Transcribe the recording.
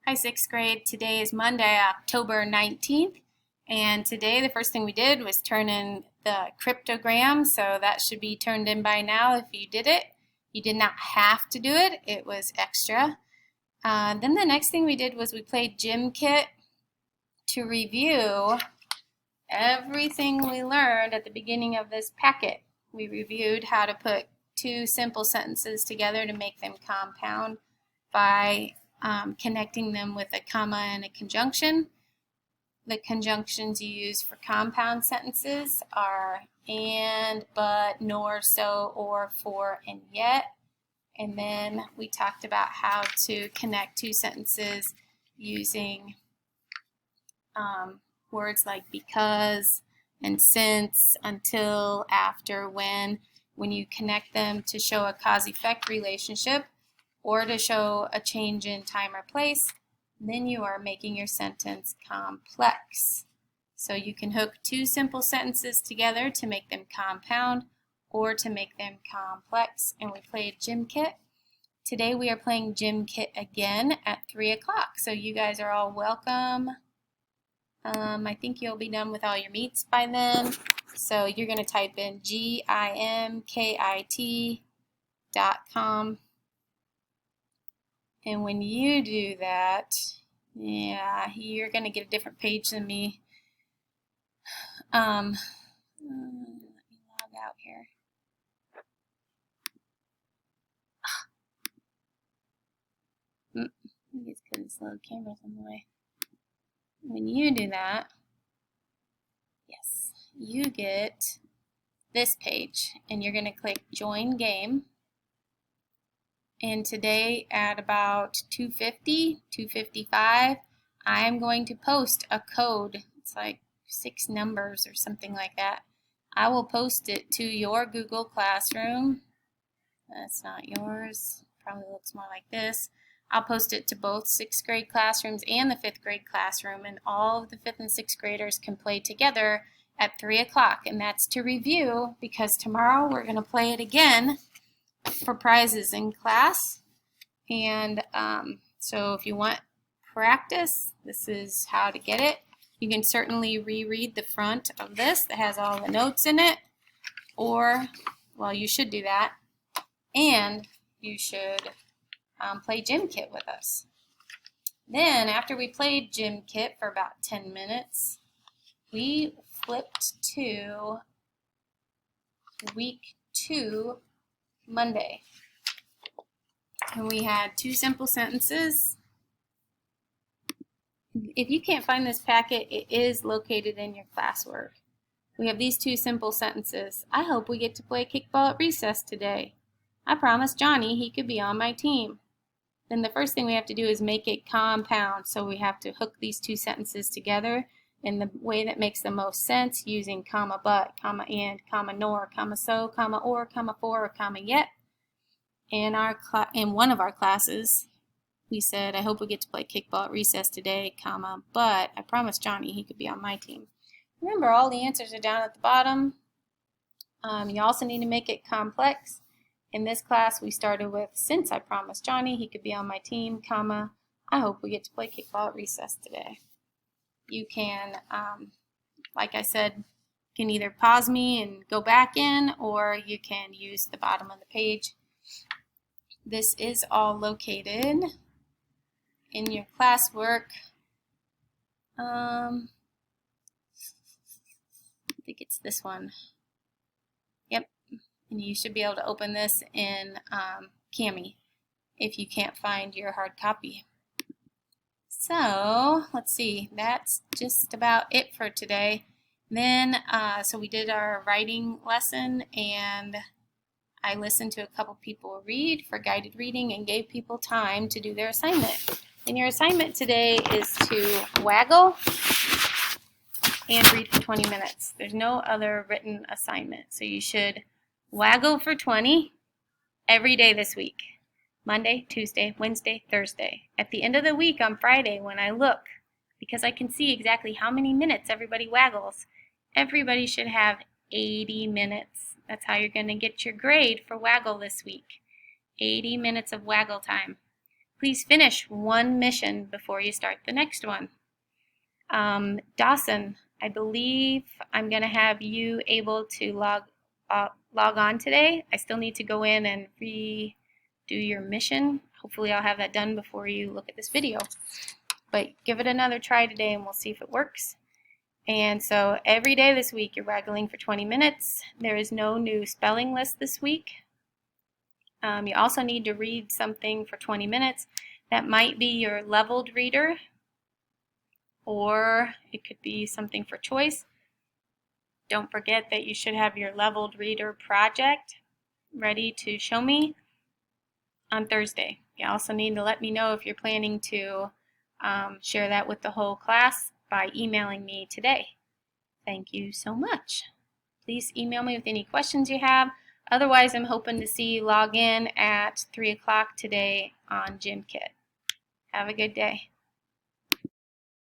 Hi, sixth grade. Today is Monday, October 19th. And today, the first thing we did was turn in the cryptogram. So that should be turned in by now if you did it. You did not have to do it, it was extra. Then the next thing we did was we played Gym Kit to review everything we learned at the beginning of this packet. We reviewed how to put two simple sentences together to make them compound by connecting them with a comma and a conjunction. The conjunctions you use for compound sentences are and, but, nor, so, or, for, and yet. And then we talked about how to connect two sentences using words like because and since, until, after, when you connect them to show a cause-effect relationship or to show a change in time or place, then you are making your sentence complex. So you can hook two simple sentences together to make them compound or to make them complex. And we played Gym Kit. Today we are playing Gym Kit again at 3 o'clock. So you guys are all welcome. I think you'll be done with all your meets by then. So you're going to type in gimkit.com. And when you do that, yeah, you're going to get a different page than me. Let me log out here. I think it's because this little camera's in the way. When you do that, yes, you get this page, and you're going to click Join Game. And today at about 2:50, 2:55, I am going to post a code. It's like 6 numbers or something like that. I will post it to your Google Classroom. That's not yours. Probably looks more like this. I'll post it to both 6th grade classrooms and the 5th grade classroom, and all of the 5th and 6th graders can play together at 3 o'clock. And that's to review, because tomorrow we're going to play it again for prizes in class. And so if you want practice, this is how to get it. You can certainly reread the front of this that has all the notes in it, or, well, you should do that, and you should play Gym Kit with us. Then after we played Gym Kit for about 10 minutes, we flipped to week 2, Monday. And we had 2 simple sentences. If you can't find this packet, it is located in your classwork. We have these 2 simple sentences. I hope we get to play kickball at recess today. I promised Johnny he could be on my team. Then the first thing we have to do is make it compound. So we have to hook these 2 sentences together in the way that makes the most sense, using comma but, comma and, comma nor, comma so, comma or, comma for, or comma yet. In one of our classes, we said, I hope we get to play kickball at recess today, comma, but I promised Johnny he could be on my team. Remember, all the answers are down at the bottom. You also need to make it complex. In this class, we started with, since I promised Johnny he could be on my team, comma, I hope we get to play kickball at recess today. You can, like I said, you can either pause me and go back in, or you can use the bottom of the page. This is all located in your classwork. I think it's this one. Yep. And you should be able to open this in Kami if you can't find your hard copy. So let's see, that's just about it for today. Then, so we did our writing lesson, and I listened to a couple people read for guided reading and gave people time to do their assignment. And your assignment today is to waggle and read for 20 minutes. There's no other written assignment. So you should waggle for 20 every day this week. Monday, Tuesday, Wednesday, Thursday. At the end of the week on Friday, when I look, because I can see exactly how many minutes everybody waggles, everybody should have 80 minutes. That's how you're going to get your grade for waggle this week. 80 minutes of waggle time. please finish one mission before you start the next one. Dawson, I believe I'm going to have you able to log on today. I still need to go in and redo your mission. Hopefully I'll have that done before you look at this video. But give it another try today and we'll see if it works. And so every day this week you're waggling for 20 minutes. There is no new spelling list this week. You also need to read something for 20 minutes. That might be your leveled reader, or it could be something for choice. Don't forget that you should have your leveled reader project ready to show me on Thursday. You also need to let me know if you're planning to share that with the whole class by emailing me today. Thank you so much. Please email me with any questions you have. Otherwise, I'm hoping to see you log in at 3 o'clock today on GymKit. Have a good day.